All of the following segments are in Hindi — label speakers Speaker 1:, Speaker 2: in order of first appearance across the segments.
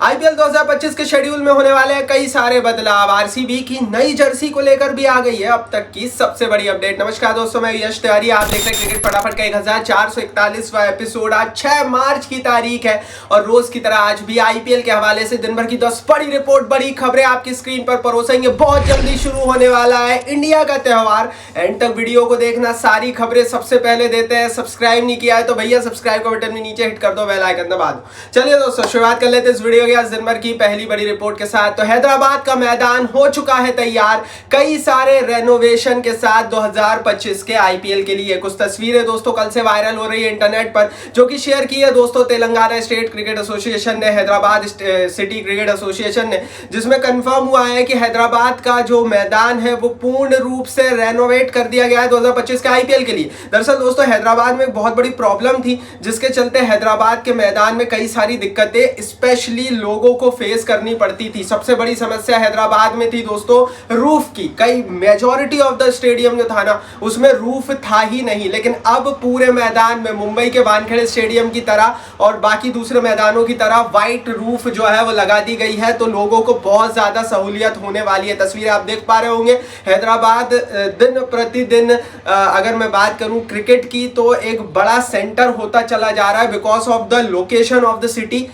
Speaker 1: आईपीएल 2025 के शेड्यूल में होने वाले हैं कई सारे बदलाव। आरसीबी की नई जर्सी को लेकर भी आ गई है अब तक की सबसे बड़ी अपडेट। नमस्कार दोस्तों, मैं यश तिवारी, आप देख रहे हैं क्रिकेट फटाफट का 1441वां एपिसोड। आज 6 मार्च की तारीख है और रोज की तरह आज भी आईपीएल के हवाले से दिन भर की 10 बड़ी रिपोर्ट, बड़ी खबरें आपकी स्क्रीन पर परोसेंगे। बहुत जल्दी शुरू होने वाला है इंडिया का त्योहार। एंड तक वीडियो को देखना, सारी खबरें सबसे पहले देते हैं। सब्सक्राइब नहीं किया है तो भैया सब्सक्राइब का बटन भी नीचे हिट कर दो, बेल आइकन दबा दो। चलिए दोस्तों, शुरुआत कर लेते हैं इस वीडियो आज दिन भर की पहली बड़ी रिपोर्ट के साथ। तो हैदराबाद का मैदान हो चुका है तैयार कई सारे रेनोवेशन के साथ 2025 के आईपीएल के लिए। कुछ तस्वीरें दोस्तों कल से वायरल हो रही है इंटरनेट पर, जो कि शेयर की है दोस्तों तेलंगाना स्टेट क्रिकेट एसोसिएशन ने, हैदराबाद सिटी क्रिकेट एसोसिएशन ने, जिसमें कंफर्म हुआ है कि हैदराबाद का जो मैदान है वो पूर्ण रूप से रेनोवेट कर दिया गया है 2025 के आईपीएल के लिए। दरअसल दोस्तों हैदराबाद में एक बहुत बड़ी प्रॉब्लम थी, जिसके चलते हैदराबाद के मैदान में कई सारी दिक्कतें स्पेशली लोगों को फेस करनी पड़ती थी। सबसे बड़ी समस्या हैदराबाद में थी दोस्तों रूफ की। कई मेजॉरिटी ऑफ द स्टेडियम जो था ना, उसमें रूफ था ही नहीं। लेकिन अब पूरे मैदान में मुंबई के वानखेड़े स्टेडियम की तरह और बाकी दूसरे मैदानों की तरह व्हाइट रूफ जो है वो लगा दी गई है, तो लोगों को बहुत ज्यादा सहूलियत होने वाली है। तस्वीरें आप देख पा रहे होंगे। हैदराबाद दिन प्रतिदिन अगर मैं बात करूं क्रिकेट की, तो एक बड़ा सेंटर होता चला जा रहा है because of the location of the city.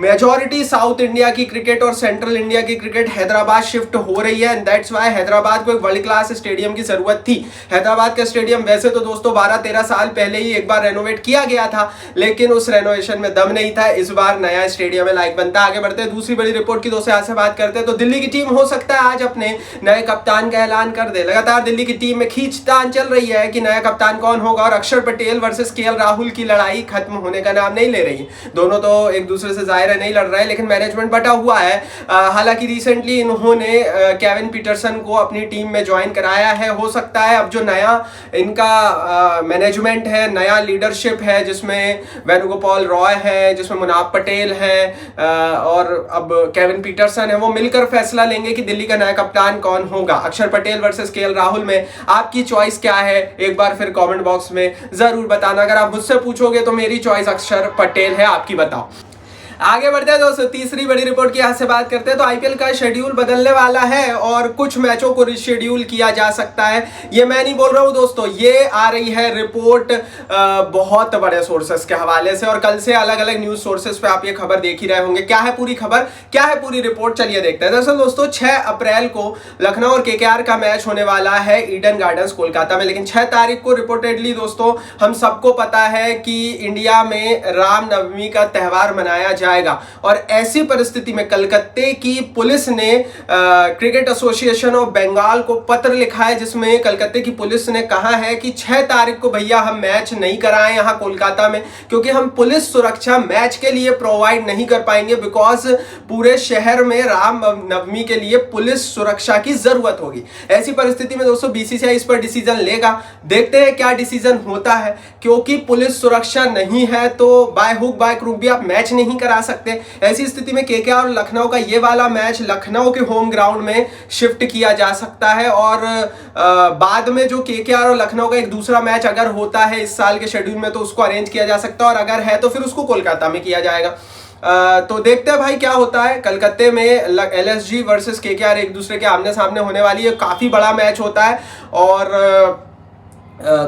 Speaker 1: Majority south India की क्रिकेट और सेंट्रल इंडिया की क्रिकेट हैदराबाद शिफ्ट हो रही है। एंड दैट्स व्हाई हैदराबाद को एक वर्ल्ड क्लास स्टेडियम की जरूरत थी। हैदराबाद का स्टेडियम वैसे तो दोस्तों 12-13 साल पहले ही एक बार रेनोवेट किया गया था, लेकिन उस रेनोवेशन में दम नहीं था। इस बार नया स्टेडियम है, लाइक बनता। आगे बढ़ते हैं दूसरी बड़ी रिपोर्ट की दोस्तों, यहाँ से बात करते हैं। तो दिल्ली की टीम हो सकता है आज अपने नए कप्तान का ऐलान कर दे। लगातार दिल्ली की टीम में खींचतान चल रही है कि नया कप्तान कौन होगा, और अक्षर पटेल वर्सेस केएल राहुल की लड़ाई खत्म होने का नाम नहीं ले रही। दोनों तो एक दूसरे से जाहिर है नहीं लड़ रहे हैं, लेकिन मैनेजमेंट बटा हुआ है। हालांकि रिसेंटली इन्होंने केविन पीटरसन को अपनी टीम में ज्वाइन कराया है। हो सकता है अब जो नया इनका मैनेजमेंट है, नया लीडरशिप है, जिसमें वेणुगोपाल रॉय है, जिसमें मुनाफ पटेल है और अब केविन पीटरसन है, वो मिलकर फैसला लेंगे कि दिल्ली का नया कप्तान कौन होगा। अक्षर पटेल वर्सेस केएल राहुल में आपकी चॉइस क्या है, एक बार फिर कमेंट बॉक्स में जरूर बताना। अगर आप मुझसे पूछोगे तो मेरी चॉइस अक्षर पटेल है, आपकी बताओ। आगे बढ़ते हैं दोस्तों, तीसरी बड़ी रिपोर्ट की यहाँ से बात करते हैं। तो आईपीएल का शेड्यूल बदलने वाला है और कुछ मैचों को रिशेड्यूल किया जा सकता है। ये मैं नहीं बोल रहा हूँ दोस्तों, ये आ रही है रिपोर्ट बहुत बड़े सोर्सेस के हवाले से, और कल से अलग अलग न्यूज सोर्सेस पे आप ये खबर देख ही रहे होंगे। क्या है पूरी खबर, क्या है पूरी रिपोर्ट, चलिए देखते हैं। दरअसल दोस्तों 6 अप्रैल को लखनऊ और केकेआर का मैच होने वाला है ईडन गार्डन्स कोलकाता में। लेकिन 6 तारीख को रिपोर्टेडली दोस्तों हम सबको पता है कि इंडिया में रामनवमी का त्यौहार मनाया जाएगा, और ऐसी परिस्थिति में कलकत्ते की पुलिस ने क्रिकेट एसोसिएशन ऑफ बंगाल को पत्र लिखा है, जिसमें कलकत्ते की पुलिस ने कहा है कि 6 तारीख को भैया हम मैच नहीं कराएं यहाँ कोलकाता में, क्योंकि हम पुलिस सुरक्षा मैच के लिए प्रोवाइड नहीं कर पाएंगे, बिकॉज पूरे शहर में राम नवमी के लिए पुलिस सुरक्षा की जरूरत होगी। ऐसी परिस्थिति में दोस्तों बीसीसीआई इस पर डिसीजन लेगा। देखते हैं क्या डिसीजन होता है, क्योंकि पुलिस सुरक्षा नहीं है तो बाय हुक बाय क्रूक भी आप मैच नहीं करा सकते। ऐसी स्थिति में केकेआर और लखनऊ का ये वाला मैच लखनऊ के होम ग्राउंड में शिफ्ट किया जा सकता है, और बाद में जो केकेआर और लखनऊ का एक दूसरा मैच अगर होता है इस साल के शेड्यूल में, तो उसको अरेंज किया जा सकता है, और अगर है तो फिर उसको कोलकाता में किया जाएगा। तो देखते हैं भाई क्या होता है। कलकत्ते में एलएसजी वर्सेस केकेआर एक दूसरे के आमने सामने होने वाली है, काफी बड़ा मैच होता है, और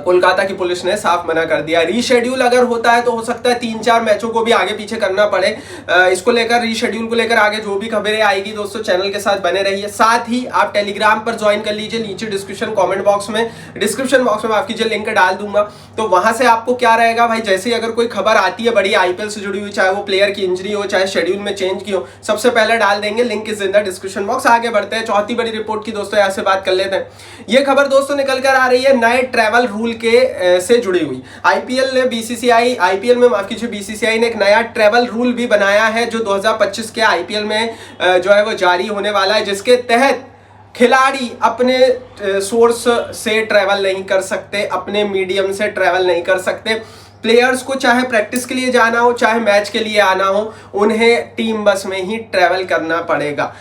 Speaker 1: कोलकाता की पुलिस ने साफ मना कर दिया। रीशेड्यूल अगर होता है तो हो सकता है 3-4 मैचों को भी आगे पीछे करना पड़े। इसको लेकर, रीशेड्यूल को लेकर आगे जो भी खबरें आएगी दोस्तों चैनल के साथ बने रहिए। साथ ही आप टेलीग्राम पर ज्वाइन कर लीजिए, नीचे डिस्क्रिप्शन बॉक्स में आपकी जो लिंक डाल दूंगा, तो वहां से आपको क्या रहेगा भाई, जैसे अगर कोई खबर आती है बड़ी आईपीएल से जुड़ी हुई, चाहे वो प्लेयर की इंजरी हो, चाहे शेड्यूल में चेंज की हो, सबसे पहले डाल देंगे। Link is in the description box. आगे बढ़ते हैं चौथी बड़ी रिपोर्ट की दोस्तों, यहाँ से बात कर लेते हैं। ये खबर दोस्तों निकल कर आ रही है नए ट्रैवल रूल के से जुड़ी हुई। आईपीएल में माफ कीजिए, बीसीसीआई ने एक नया ट्रैवल रूल भी बनाया है, जो 2025 के आईपीएल में जो है वो जारी होने वाला है, जिसके तहत खिलाड़ी अपने सोर्स से ट्रैवल नहीं कर सकते, अपने मीडियम से ट्रैवल नहीं कर सकते। प्लेयर्स को चाहे प्रैक्टिस के लिए जाना हो, चाहे मैच के लिए आना हो, उन्हें टीम बस में ही ट्रैवल करना पड़ेगा।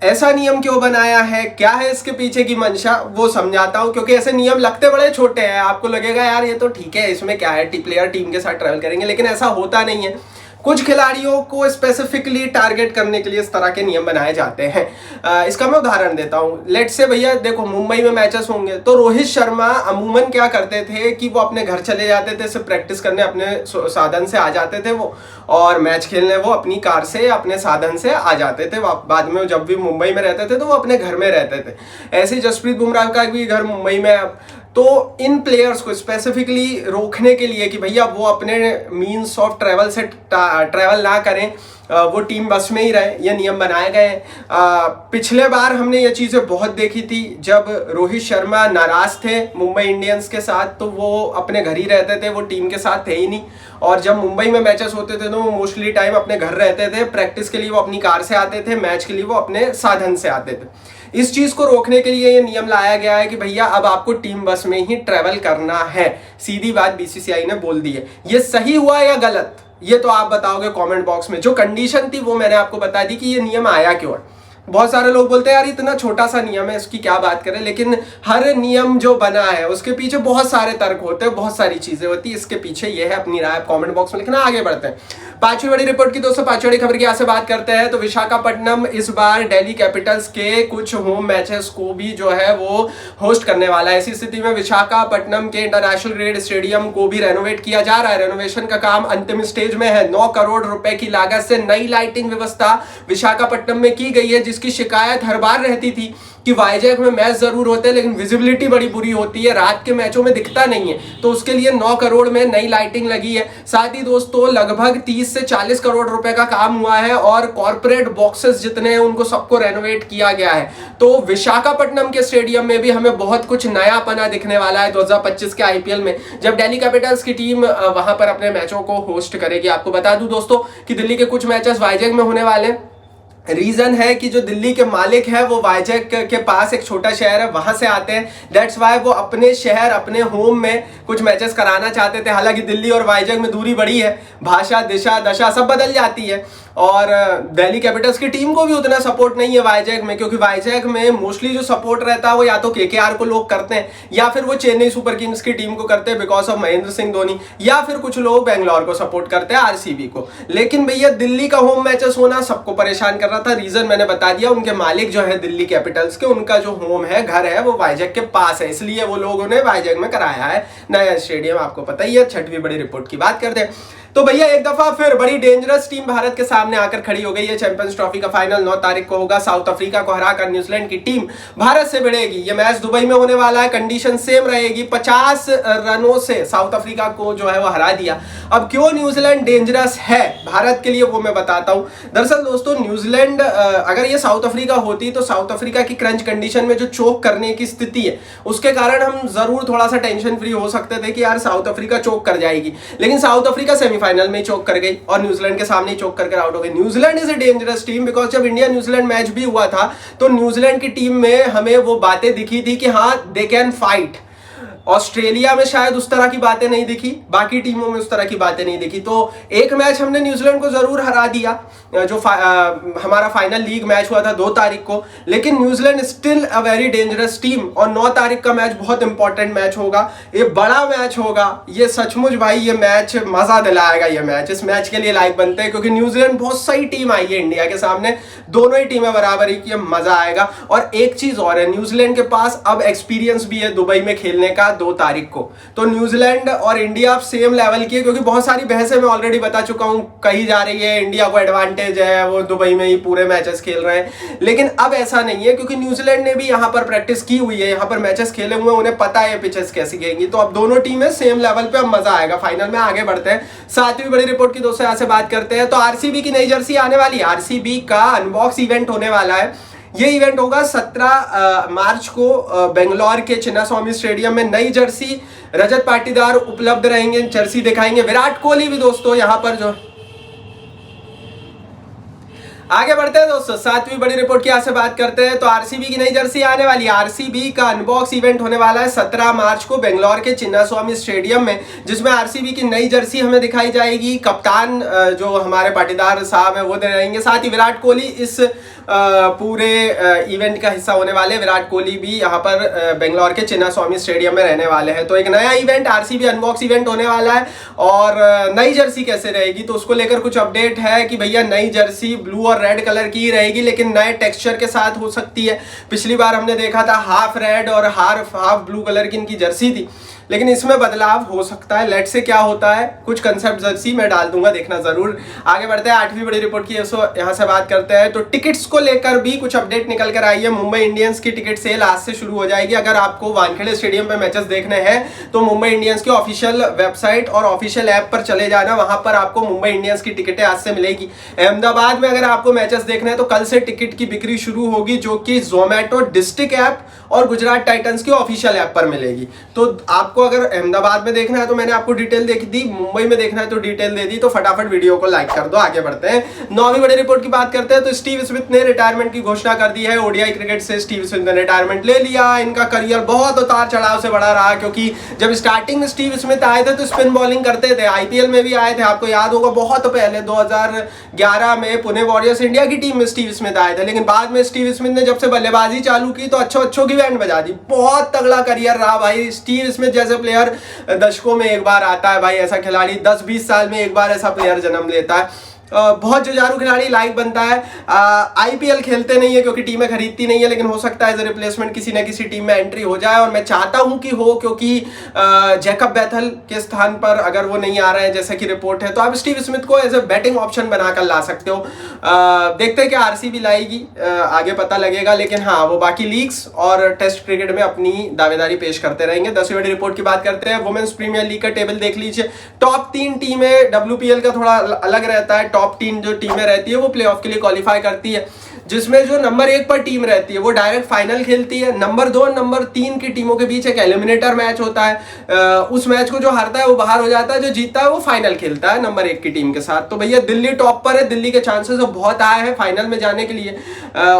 Speaker 1: ऐसा नियम क्यों बनाया है, क्या है इसके पीछे की मंशा, वो समझाता हूं। क्योंकि ऐसे नियम लगते बड़े छोटे हैं, आपको लगेगा यार ये तो ठीक है, इसमें क्या है, प्लेयर टीम के साथ ट्रैवल करेंगे, लेकिन ऐसा होता नहीं है। कुछ खिलाड़ियों को स्पेसिफिकली टारगेट करने के लिए इस तरह के नियम बनाए जाते हैं। इसका मैं उदाहरण देता हूँ। लेट्स से भैया देखो, मुंबई में मैचेस होंगे तो रोहित शर्मा अमूमन क्या करते थे कि वो अपने घर चले जाते थे, सिर्फ प्रैक्टिस करने अपने साधन से आ जाते थे वो, और मैच खेलने वो अपनी कार से अपने साधन से आ जाते थे। बाद में जब भी मुंबई में रहते थे तो वो अपने घर में रहते थे। ऐसे ही जसप्रीत बुमराह का भी घर मुंबई में है। तो इन प्लेयर्स को स्पेसिफिकली रोकने के लिए कि भैया वो अपने मीन्स ऑफ ट्रैवल से ट्रैवल ना करें, वो टीम बस में ही रहे, ये नियम बनाए गए हैं। पिछले बार हमने ये चीज़ें बहुत देखी थी, जब रोहित शर्मा नाराज थे मुंबई इंडियंस के साथ तो वो अपने घर ही रहते थे, वो टीम के साथ थे ही नहीं। और जब मुंबई में मैचेस होते थे तो वो मोस्टली टाइम अपने घर रहते थे, प्रैक्टिस के लिए वो अपनी कार से आते थे, मैच के लिए वो अपने साधन से आते थे। इस चीज को रोकने के लिए ये नियम लाया गया है कि भैया अब आपको टीम बस में ही ट्रेवल करना है। सीधी बात बीसीसीआई ने बोल दी है। ये सही हुआ या गलत, ये तो आप बताओगे कमेंट बॉक्स में। जो कंडीशन थी वो मैंने आपको बता दी कि ये नियम आया क्यों है। बहुत सारे लोग बोलते हैं यार इतना छोटा सा नियम है, इसकी क्या बात करें, लेकिन हर नियम जो बना है उसके पीछे बहुत सारे तर्क होते हैं, बहुत सारी चीजें होती है। इसके पीछे ये है, अपनी राय कमेंट बॉक्स में लिखना। आगे बढ़ते हैं पांचवी बड़ी रिपोर्ट की दोस्तों, पांचवी बड़ी खबर की यहाँ से बात करते हैं। तो विशाखापट्टनम इस बार दिल्ली कैपिटल्स के कुछ होम मैचेस को भी जो है वो होस्ट करने वाला है। ऐसी स्थिति में विशाखापट्टनम के इंटरनेशनल ग्रेड स्टेडियम को भी रेनोवेट किया जा रहा है। रेनोवेशन का काम अंतिम स्टेज में है। 9 करोड़ रुपए की लागत से नई लाइटिंग व्यवस्था विशाखापट्टनम में की गई है, जिसकी शिकायत हर बार रहती थी कि वाईजैक में मैच जरूर होते हैं लेकिन विजिबिलिटी बड़ी बुरी होती है, रात के मैचों में दिखता नहीं है। तो उसके लिए 9 करोड़ में नई लाइटिंग लगी है। साथ ही दोस्तों लगभग 30 से 40 करोड़ रुपए का काम हुआ है और कॉर्पोरेट बॉक्सेस जितने हैं उनको सबको रेनोवेट किया गया है। तो विशाखापट्टनम के स्टेडियम में भी हमें बहुत कुछ नयापना दिखने वाला है 2025 के आईपीएल में, जब दिल्ली कैपिटल्स की टीम वहां पर अपने मैचों को होस्ट करेगी। आपको बता दूं दोस्तों कि दिल्ली के कुछ मैचेस वाईजैक में होने वाले हैं। रीजन है कि जो दिल्ली के मालिक है वो वाईजैक के पास एक छोटा शहर है, वहां से आते हैं। दैट्स वाई वो अपने शहर अपने होम में कुछ मैचेस कराना चाहते थे। हालांकि दिल्ली और वाईजैक में दूरी बड़ी है, भाषा दिशा दशा सब बदल जाती है, और दिल्ली कैपिटल्स की टीम को भी उतना सपोर्ट नहीं है वाईजैक में, क्योंकि वाईजैक में मोस्टली जो सपोर्ट रहता है वो या तो केकेआर को लोग करते हैं या फिर वो चेन्नई सुपर किंग्स की टीम को करते हैं बिकॉज ऑफ महेंद्र सिंह धोनी, या फिर कुछ लोग बेंगलोर को सपोर्ट करते हैं, आरसीबी को। लेकिन भैया दिल्ली का होम मैचेस होना सबको परेशान कर रहा था। रीजन मैंने बता दिया, उनके मालिक जो है दिल्ली कैपिटल्स के, उनका जो होम है घर है वो वाईजैक के पास है, इसलिए वो लोगों ने वाईजैक में कराया है नया स्टेडियम। आपको पता ही है। छठवीं बड़ी रिपोर्ट की बात करते हैं तो भैया एक दफा फिर बड़ी डेंजरस टीम भारत के सामने आकर खड़ी हो गई है। चैंपियंस ट्रॉफी का फाइनल 9 तारीख को होगा। साउथ अफ्रीका को हराकर न्यूजीलैंड की टीम भारत से भिड़ेगी। ये मैच दुबई में होने वाला है। कंडीशन सेम रहेगी। 50 रनों से साउथ अफ्रीका को जो है वो हरा दिया। अब क्यों न्यूजीलैंड डेंजरस है भारत के लिए वो मैं बताता हूं। दरअसल दोस्तों न्यूजीलैंड अगर ये साउथ अफ्रीका होती तो साउथ अफ्रीका की क्रंच कंडीशन में जो चोक करने की स्थिति है उसके कारण हम जरूर थोड़ा सा टेंशन फ्री हो सकते थे कि यार साउथ अफ्रीका चोक कर जाएगी, लेकिन साउथ अफ्रीका सेमीफाइनल में चोक कर गई और न्यूजीलैंड के सामने चोक करके आउट हो गई। New Zealand is a dangerous team because जब इंडिया न्यूजीलैंड मैच भी हुआ था तो न्यूजीलैंड की टीम में हमें वो बातें दिखी थी कि हाँ दे कैन फाइट। ऑस्ट्रेलिया में शायद उस तरह की बातें नहीं दिखी, बाकी टीमों में उस तरह की बातें नहीं दिखी। तो एक मैच हमने न्यूजीलैंड को जरूर हरा दिया, जो हमारा फाइनल लीग मैच हुआ था 2 तारीख को, लेकिन New Zealand still a very dangerous team. और 9 तारीख का मैच बहुत इंपॉर्टेंट मैच होगा, ये बड़ा मैच होगा, ये सचमुच भाई ये मैच मजा दिलाएगा। ये मैच इस मैच के लिए लाइक बनते हैं क्योंकि न्यूजीलैंड बहुत सही टीम आई है इंडिया के सामने, दोनों ही टीमें बराबरी की, मजा आएगा। और एक चीज और है, न्यूजीलैंड के पास अब एक्सपीरियंस भी है दुबई में खेलने का 2 तारीख को। तो न्यूजीलैंड और इंडिया सेम लेवल की है, क्योंकि बहुत सारी बहसें मैं ऑलरेडी बता चुका हूं, कही जा रही है इंडिया को एडवांटेज है, वो दुबई में ही पूरे मैचेस खेल रहे हैं, लेकिन अब ऐसा नहीं है क्योंकि न्यूजीलैंड ने भी यहां पर प्रैक्टिस की हुई है, यहां पर मैचेस खेले हुए हैं, उन्हें पता है पिचेस कैसी खेलेंगी। तो अब दोनों टीमें सेम लेवल पे, अब मजा आएगा। फाइनल में आगे बढ़ते हैं। 7वीं बड़ी रिपोर्ट की दोस्तों यहां से बात करते हैं। तो आरसीबी की नई जर्सी आने वाली है। आरसीबी का अनबॉक्स इवेंट होने वाला है। ये इवेंट होगा 17 मार्च को बेंगलोर के चिन्नास्वामी स्टेडियम में। नई जर्सी रजत पाटीदार उपलब्ध रहेंगे, जर्सी दिखाएंगे। विराट कोहली भी दोस्तों यहां पर जो आगे बढ़ते हैं दोस्तों, सातवीं बड़ी रिपोर्ट की यहाँ से बात करते हैं। तो आरसीबी की नई जर्सी आने वाली है। आरसीबी का अनबॉक्स इवेंट होने वाला है 17 मार्च को बेंगलोर के चिन्नास्वामी स्टेडियम में, जिसमें आरसीबी की नई जर्सी हमें दिखाई जाएगी। कप्तान जो हमारे पाटीदार साहब है वो दे रहेंगे, साथ ही विराट कोहली इस पूरे इवेंट का हिस्सा होने वाले। विराट कोहली भी यहाँ पर बेंगलोर के चिन्नास्वामी स्टेडियम में रहने वाले हैं। तो एक नया इवेंट आरसीबी अनबॉक्स इवेंट होने वाला है। और नई जर्सी कैसे रहेगी तो उसको लेकर कुछ अपडेट है कि भैया नई जर्सी ब्लू और रेड कलर की रहेगी, लेकिन नए टेक्सचर के साथ हो सकती है। पिछली बार हमने देखा था हाफ रेड और हाफ ब्लू कलर की इनकी जर्सी थी, लेकिन इसमें बदलाव हो सकता है। लेट से क्या होता है, कुछ कंसेप्ट जर्सी मैं डाल दूंगा, देखना जरूर। आगे बढ़ते हैं, आठवीं बड़ी रिपोर्ट की यहाँ से बात करते हैं। तो टिकट्स को लेकर भी कुछ अपडेट निकल कर आई है। मुंबई इंडियंस की टिकट सेल आज से शुरू हो जाएगी। अगर आपको वानखेड़े स्टेडियम पे मैचेस देखने हैं तो मुंबई इंडियंस की ऑफिशियल वेबसाइट और ऑफिशियल ऐप पर चले जाना, वहां पर आपको मुंबई इंडियंस की टिकटें आज से मिलेगी। अहमदाबाद में अगर आपको मैचेस देखने हैं तो कल से टिकट की बिक्री शुरू होगी, जो कि जोमेटो डिस्ट्रिक्ट ऐप और गुजरात टाइटंस की ऑफिशियल ऐप पर मिलेगी। तो आपको अगर अहमदाबाद में देखना है तो मैंने आपको डिटेल देख दी, मुंबई में देखना है तो डिटेल दे दी। तो फटाफट वीडियो को लाइक कर दो। आगे बढ़ते हैं, नौवीं बड़ी रिपोर्ट की बात करते हैं। तो स्टीव स्मिथ ने रिटायरमेंट की घोषणा कर दी है। ओडीआई क्रिकेट से स्टीव स्मिथ ने रिटायरमेंट ले लिया। इनका करियर बहुत उतार चढ़ाव से बढ़ा रहा, क्योंकि जब स्टार्टिंग में स्टीव स्मिथ आए थे तो स्पिन बॉलिंग करते थे, आईपीएल में भी आए थे। आपको याद होगा बहुत पहले 2011 में पुणे वॉरियर्स इंडिया की टीम में स्टीव स्मिथ आए थे, लेकिन बाद में स्टीव स्मिथ ने जब से बल्लेबाजी चालू की तो अच्छों की बैंड बजा दी। बहुत तगड़ा करियर रहा भाई। स्टीव स्मिथ जैसे प्लेयर दशकों में एक बार आता है भाई, ऐसा खिलाड़ी 10-20 साल में एक बार ऐसा प्लेयर जन्म लेता है। बहुत जुझारू खिलाड़ी, लाइक बनता है। आईपीएल खेलते नहीं है क्योंकि टीमें खरीदती नहीं है, लेकिन हो सकता है एज ए रिप्लेसमेंट किसी न किसी टीम में एंट्री हो जाए, और मैं चाहता हूं कि हो, क्योंकि जैकब बैथल के स्थान पर अगर वो नहीं आ रहे हैं जैसे कि रिपोर्ट है, तो आप स्टीव स्मिथ को एज ए बैटिंग ऑप्शन बनाकर ला सकते हो। देखते हैं कि आरसीबी लाएगी, आगे पता लगेगा। लेकिन हाँ, वो बाकी लीग्स और टेस्ट क्रिकेट में अपनी दावेदारी पेश करते रहेंगे। 10वीं बड़ी रिपोर्ट की बात करते हैं। वुमेन्स प्रीमियर लीग का टेबल देख लीजिए। टॉप 3 टीमें, डब्ल्यूपीएल का थोड़ा अलग रहता है, टॉप 3 जो टीमें रहती है वो प्लेऑफ के लिए क्वालिफाई करती है, जिसमें जो नंबर 1 पर टीम रहती है वो डायरेक्ट फाइनल खेलती है। नंबर 2 और नंबर 3 की टीमों के बीच एक एलिमिनेटर मैच होता है। उस मैच को जो हारता है वो बाहर हो जाता है, जो जीतता है वो फाइनल खेलता है नंबर 1 की टीम के साथ। तो भैया दिल्ली टॉप पर है, दिल्ली के चांसेस बहुत आए हैं फाइनल में जाने के लिए।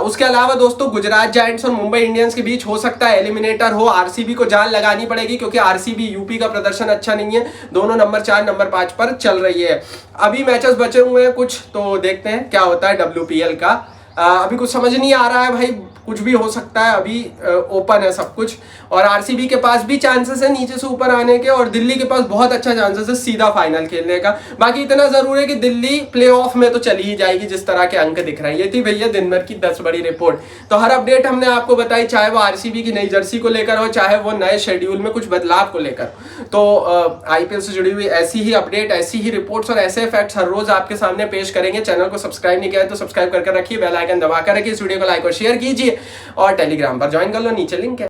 Speaker 1: उसके अलावा दोस्तों गुजरात जायंट्स और मुंबई इंडियंस के बीच हो सकता है एलिमिनेटर हो। आरसीबी को जान लगानी पड़ेगी, क्योंकि आरसीबी यूपी का प्रदर्शन अच्छा नहीं है। दोनों नंबर 4 नंबर 5 पर चल रही है। अभी मैचेस बचे हुए हैं कुछ, तो देखते हैं क्या होता है डब्ल्यूपीएल का। अभी कुछ समझ नहीं आ रहा है भाई, कुछ भी हो सकता है, अभी ओपन है सब कुछ। और आरसीबी के पास भी चांसेस है नीचे से ऊपर आने के, और दिल्ली के पास बहुत अच्छा चांसेस है सीधा फाइनल खेलने का। बाकी इतना जरूर है कि दिल्ली प्लेऑफ में तो चली ही जाएगी जिस तरह के अंक दिख रहे हैं। ये थी भैया दिन भर की 10 बड़ी रिपोर्ट। तो हर अपडेट हमने आपको बताई, चाहे वो आरसीबी की नई जर्सी को लेकर हो, चाहे वो नए शेड्यूल में कुछ बदलाव को लेकर। तो आईपीएल से जुड़ी हुई ऐसी ही अपडेट, ऐसी ही रिपोर्ट्स और ऐसे फैक्ट्स हर रोज आपके सामने पेश करेंगे। चैनल को सब्सक्राइब नहीं किया है तो सब्सक्राइब करके रखिए, बेल आइकन दबाकर रखिए, इस वीडियो को लाइक और शेयर कीजिए, और टेलीग्राम पर ज्वाइन कर लो, नीचे लिंक है।